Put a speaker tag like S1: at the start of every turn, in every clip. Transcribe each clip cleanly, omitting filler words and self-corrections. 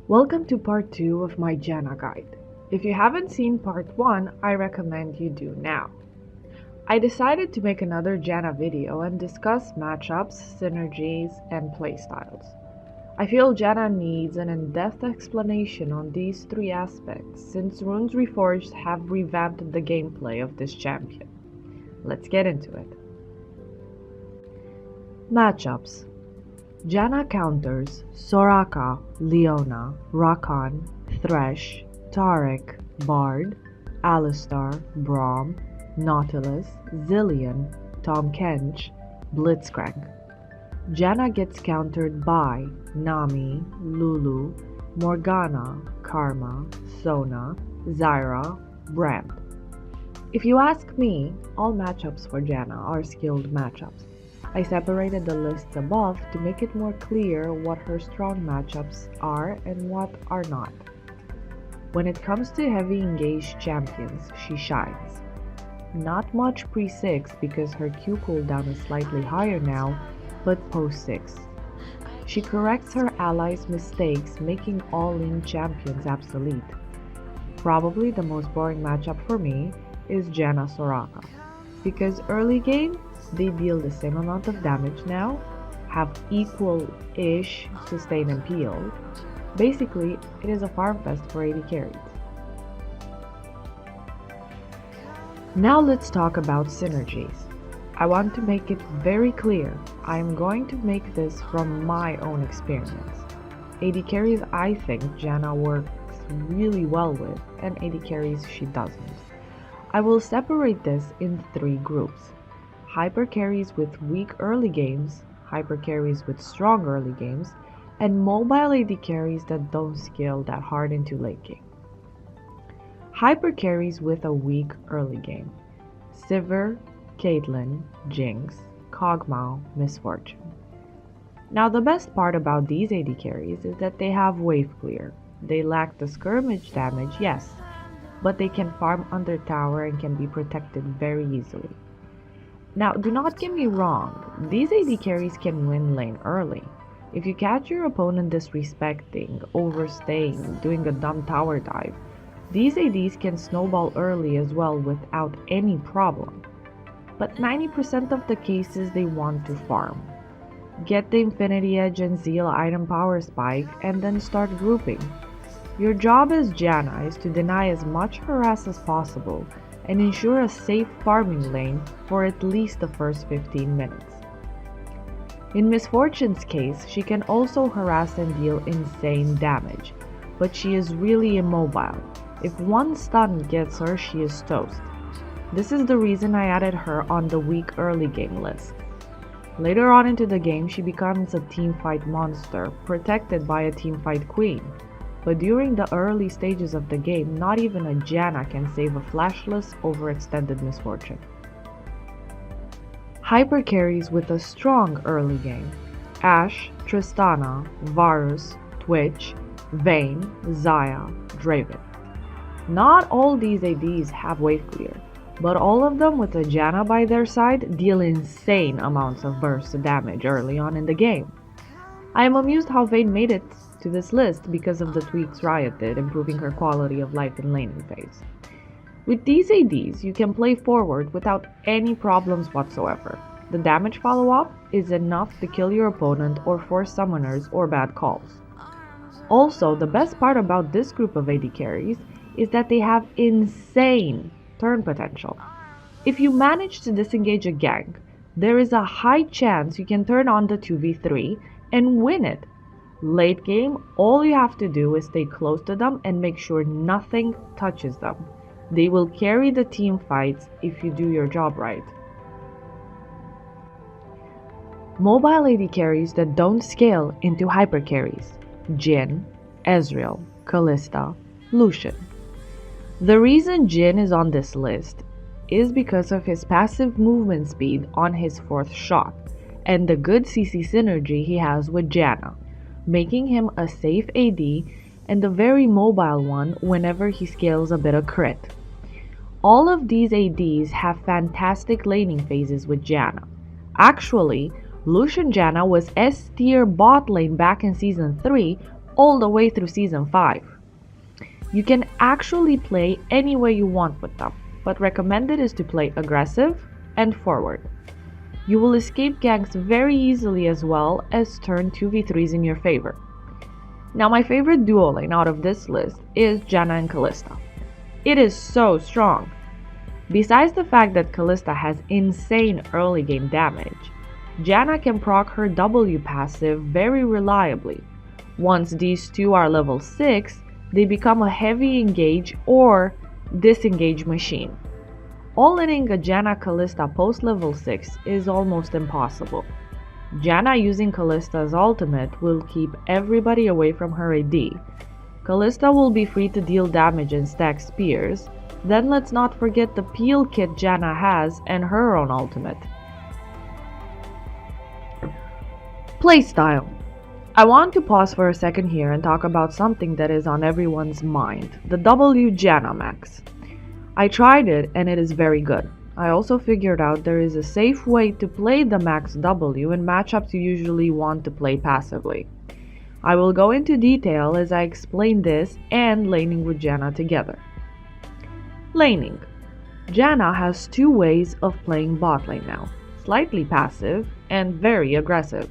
S1: Welcome to part 2 of my Janna guide. If you haven't seen part 1, I recommend you do now. I decided to make another Janna video and discuss matchups, synergies, and playstyles. I feel Janna needs an in-depth explanation on these three aspects since Runes Reforged have revamped the gameplay of this champion. Let's get into it. Matchups. Janna counters Soraka, Leona, Rakan, Thresh, Taric, Bard, Alistar, Braum, Nautilus, Zillion, Tahm Kench, Blitzcrank. Janna gets countered by Nami, Lulu, Morgana, Karma, Sona, Zyra, Brand. If you ask me, all matchups for Janna are skilled matchups. I separated the lists above to make it more clear what her strong matchups are and what are not. When it comes to heavy engaged champions, she shines. Not much pre-6 because her Q cooldown is slightly higher now, but post-6. She corrects her allies' mistakes, making all-in champions obsolete. Probably the most boring matchup for me is Janna Soraka, because early game, they deal the same amount of damage now, have equal-ish sustain and peel. Basically, it is a farm fest for AD carries. Now let's talk about synergies. I want to make it very clear, I am going to make this from my own experience. AD carries I think Janna works really well with, and AD carries she doesn't. I will separate this in three groups. Hyper carries with weak early games, hyper carries with strong early games, and mobile AD carries that don't scale that hard into late game. Hyper carries with a weak early game. Sivir, Caitlyn, Jinx, Kog'Maw, Misfortune. Now the best part about these AD carries is that they have wave clear. They lack the skirmish damage, yes, but they can farm under tower and can be protected very easily. Now, do not get me wrong, these AD carries can win lane early. If you catch your opponent disrespecting, overstaying, doing a dumb tower dive, these ADs can snowball early as well without any problem. But 90% of the cases they want to farm. Get the Infinity Edge and Zeal item power spike and then start grouping. Your job as Janna is to deny as much harass as possible and ensure a safe farming lane for at least the first 15 minutes. In Misfortune's case, she can also harass and deal insane damage, but she is really immobile. If one stun gets her, she is toast. This is the reason I added her on the weak early game list. Later on into the game, she becomes a teamfight monster, protected by a teamfight queen. But during the early stages of the game, not even a Janna can save a flashless, overextended Misfortune. Hyper carries with a strong early game. Ashe, Tristana, Varus, Twitch, Vayne, Xayah, Draven. Not all these ADs have wave clear, but all of them with a Janna by their side deal insane amounts of burst damage early on in the game. I am amused how Vayne made it to this list because of the tweaks Riot did, improving her quality of life in laning phase. With these ADs, you can play forward without any problems whatsoever. The damage follow-up is enough to kill your opponent or force summoners or bad calls. Also, the best part about this group of AD carries is that they have insane turn potential. If you manage to disengage a gank, there is a high chance you can turn on the 2v3 and win it. Late game, all you have to do is stay close to them and make sure nothing touches them. They will carry the team fights if you do your job right. Mobile AD carries that don't scale into hyper carries. Jhin, Ezreal, Kalista, Lucian. The reason Jhin is on this list is because of his passive movement speed on his 4th shot and the good CC synergy he has with Janna, making him a safe AD and a very mobile one whenever he scales a bit of crit. All of these ADs have fantastic laning phases with Janna. Actually, Lucian Janna was S tier bot lane back in Season 3 all the way through Season 5. You can actually play any way you want with them, but recommended is to play aggressive and forward. You will escape ganks very easily as well as turn 2v3s in your favor. Now my favorite duo lane out of this list is Janna and Kalista. It is so strong. Besides the fact that Kalista has insane early game damage, Janna can proc her W passive very reliably. Once these two are level 6, they become a heavy engage or disengage machine. All-inning a Janna Kalista post level 6 is almost impossible. Janna using Kalista's ultimate will keep everybody away from her AD. Kalista will be free to deal damage and stack spears. Then let's not forget the peel kit Janna has and her own ultimate. Playstyle. I want to pause for a second here and talk about something that is on everyone's mind, the W Janna Max. I tried it and it is very good. I also figured out there is a safe way to play the Max W in matchups you usually want to play passively. I will go into detail as I explain this and laning with Janna together. Laning. Janna has two ways of playing bot lane now, slightly passive and very aggressive.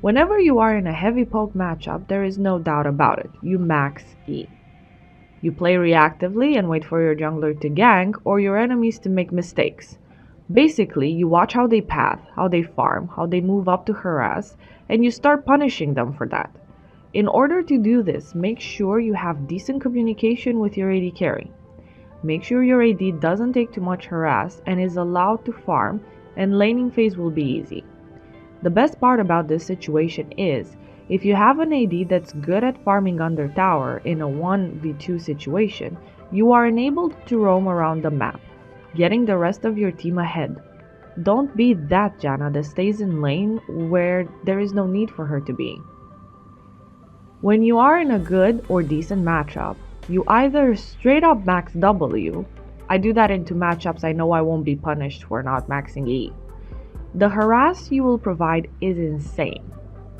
S1: Whenever you are in a heavy poke matchup, there is no doubt about it, you max E. You play reactively and wait for your jungler to gank or your enemies to make mistakes. Basically, you watch how they path, how they farm, how they move up to harass, and you start punishing them for that. In order to do this, make sure you have decent communication with your AD carry. Make sure your AD doesn't take too much harass and is allowed to farm, and laning phase will be easy. The best part about this situation is, if you have an AD that's good at farming under tower in a 1v2 situation, you are enabled to roam around the map, getting the rest of your team ahead. Don't be that Janna that stays in lane where there is no need for her to be. When you are in a good or decent matchup, you either straight up max W. I do that into matchups I know I won't be punished for not maxing E. The harass you will provide is insane.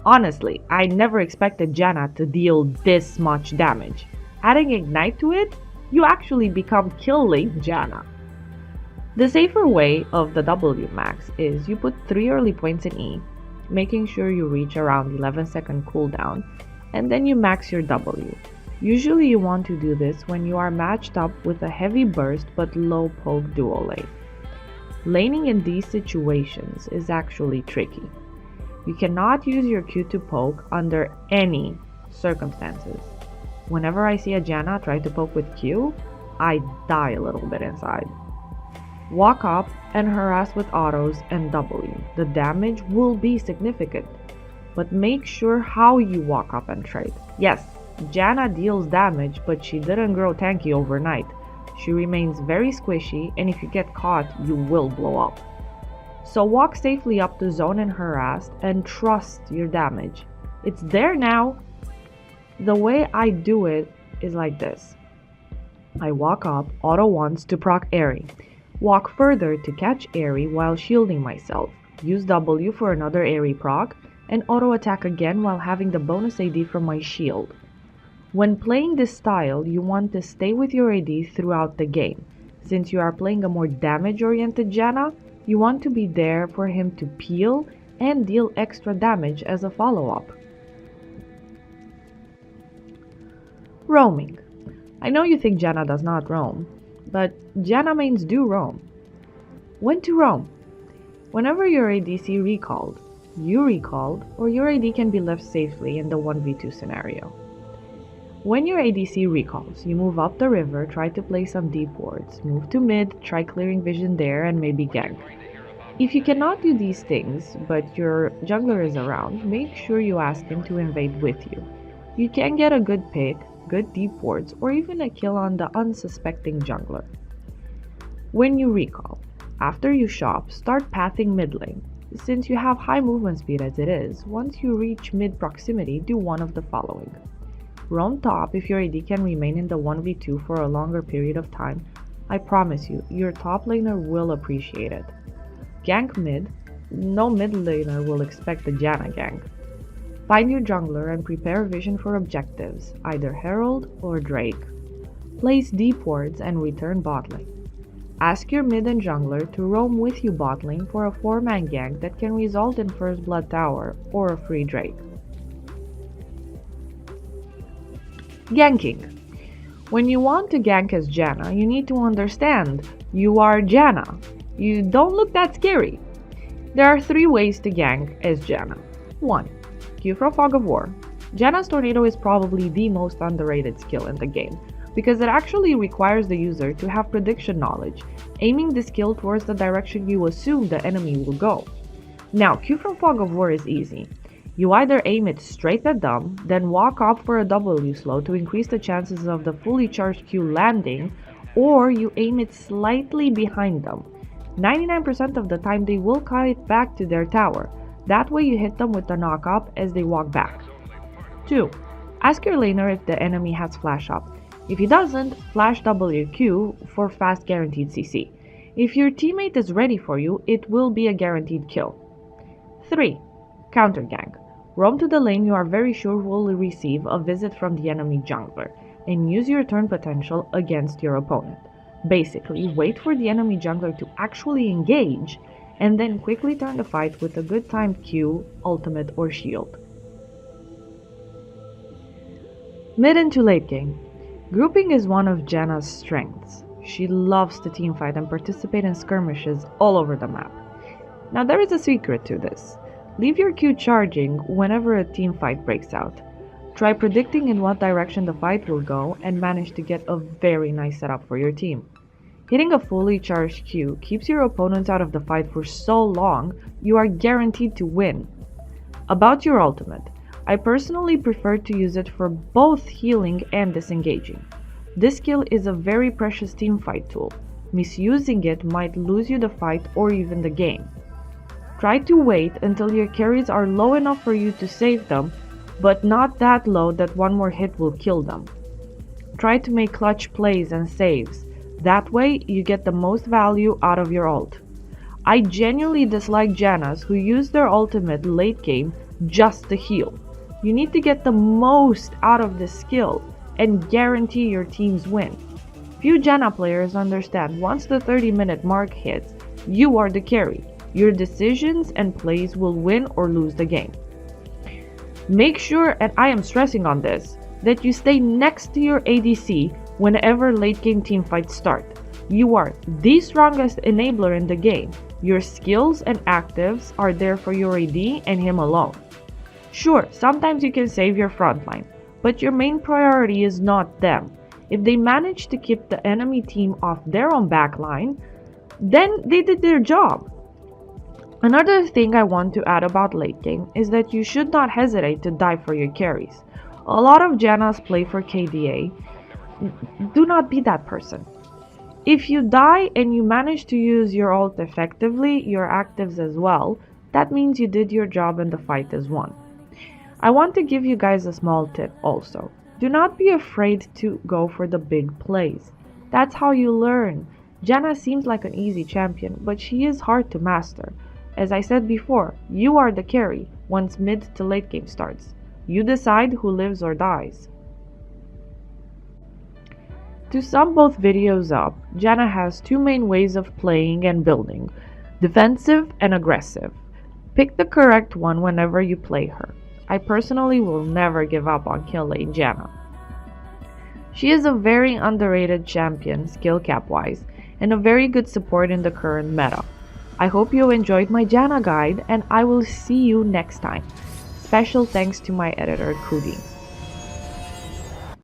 S1: Honestly, I never expected Janna to deal this much damage. Adding Ignite to it, you actually become kill lane Janna. The safer way of the W max is you put 3 early points in E, making sure you reach around 11-second cooldown, and then you max your W. Usually you want to do this when you are matched up with a heavy burst but low poke duo lane. Laning in these situations is actually tricky. You cannot use your Q to poke under any circumstances. Whenever I see a Janna try to poke with Q, I die a little bit inside. Walk up and harass with autos and W. The damage will be significant, but make sure how you walk up and trade. Yes, Janna deals damage, but she didn't grow tanky overnight. She remains very squishy, and if you get caught, you will blow up. So walk safely up the zone and harass and trust your damage. It's there now. The way I do it is like this. I walk up, auto once to proc Airy. Walk further to catch Airy while shielding myself. Use W for another Airy proc, and auto attack again while having the bonus AD from my shield. When playing this style, you want to stay with your AD throughout the game. Since you are playing a more damage-oriented Janna, you want to be there for him to peel and deal extra damage as a follow-up. Roaming. I know you think Janna does not roam, but Janna mains do roam. When to roam? Whenever your ADC recalled, you recalled, or your AD can be left safely in the 1v2 scenario. When your ADC recalls, you move up the river, try to play some deep wards, move to mid, try clearing vision there and maybe gank. If you cannot do these things, but your jungler is around, make sure you ask him to invade with you. You can get a good pick, good deep wards, or even a kill on the unsuspecting jungler. When you recall, after you shop, start pathing mid lane. Since you have high movement speed as it is, once you reach mid proximity, do one of the following. Roam top if your AD can remain in the 1v2 for a longer period of time. I promise you, your top laner will appreciate it. Gank mid. No mid laner will expect the Janna gank. Find your jungler and prepare vision for objectives, either Herald or Drake. Place deep wards and return bot lane. Ask your mid and jungler to roam with you bot lane for a 4-man gank that can result in first blood tower or a free Drake. Ganking. When you want to gank as Janna, you need to understand you are Janna. You don't look that scary. There are 3 ways to gank as Janna. 1. Q from Fog of War. Janna's Tornado is probably the most underrated skill in the game, because it actually requires the user to have prediction knowledge, aiming the skill towards the direction you assume the enemy will go. Now, Q from Fog of War is easy. You either aim it straight at them, then walk up for a W slow to increase the chances of the fully charged Q landing, or you aim it slightly behind them. 99% of the time they will kite back to their tower. That way you hit them with the knock up as they walk back. 2. Ask your laner if the enemy has flash up. If he doesn't, flash WQ for fast guaranteed CC. If your teammate is ready for you, it will be a guaranteed kill. 3. Counter gank. Roam to the lane you are very sure will receive a visit from the enemy jungler, and use your turn potential against your opponent. Basically, wait for the enemy jungler to actually engage, and then quickly turn the fight with a good timed Q, ultimate or shield. Mid into late game. Grouping is one of Janna's strengths. She loves to teamfight and participate in skirmishes all over the map. Now there is a secret to this. Leave your Q charging whenever a teamfight breaks out. Try predicting in what direction the fight will go and manage to get a very nice setup for your team. Hitting a fully charged Q keeps your opponents out of the fight for so long, you are guaranteed to win. About your ultimate. I personally prefer to use it for both healing and disengaging. This skill is a very precious teamfight tool. Misusing it might lose you the fight or even the game. Try to wait until your carries are low enough for you to save them, but not that low that one more hit will kill them. Try to make clutch plays and saves. That way you get the most value out of your ult. I genuinely dislike Jannas who use their ultimate late game just to heal. You need to get the most out of this skill and guarantee your team's win. Few Janna players understand once the 30-minute mark hits, you are the carry. Your decisions and plays will win or lose the game. Make sure, and I am stressing on this, that you stay next to your ADC whenever late game teamfights start. You are the strongest enabler in the game. Your skills and actives are there for your AD and him alone. Sure, sometimes you can save your frontline, but your main priority is not them. If they manage to keep the enemy team off their own backline, then they did their job. Another thing I want to add about late game is that you should not hesitate to die for your carries. A lot of Jannas play for KDA. Do not be that person. If you die and you manage to use your ult effectively, your actives as well, that means you did your job and the fight is won. I want to give you guys a small tip also. Do not be afraid to go for the big plays. That's how you learn. Janna seems like an easy champion, but she is hard to master. As I said before, you are the carry once mid to late game starts. You decide who lives or dies. To sum both videos up, Janna has 2 main ways of playing and building, defensive and aggressive. Pick the correct one whenever you play her. I personally will never give up on kill lane Janna. She is a very underrated champion skill cap wise and a very good support in the current meta. I hope you enjoyed my Janna guide and I will see you next time. Special thanks to my editor Kudi.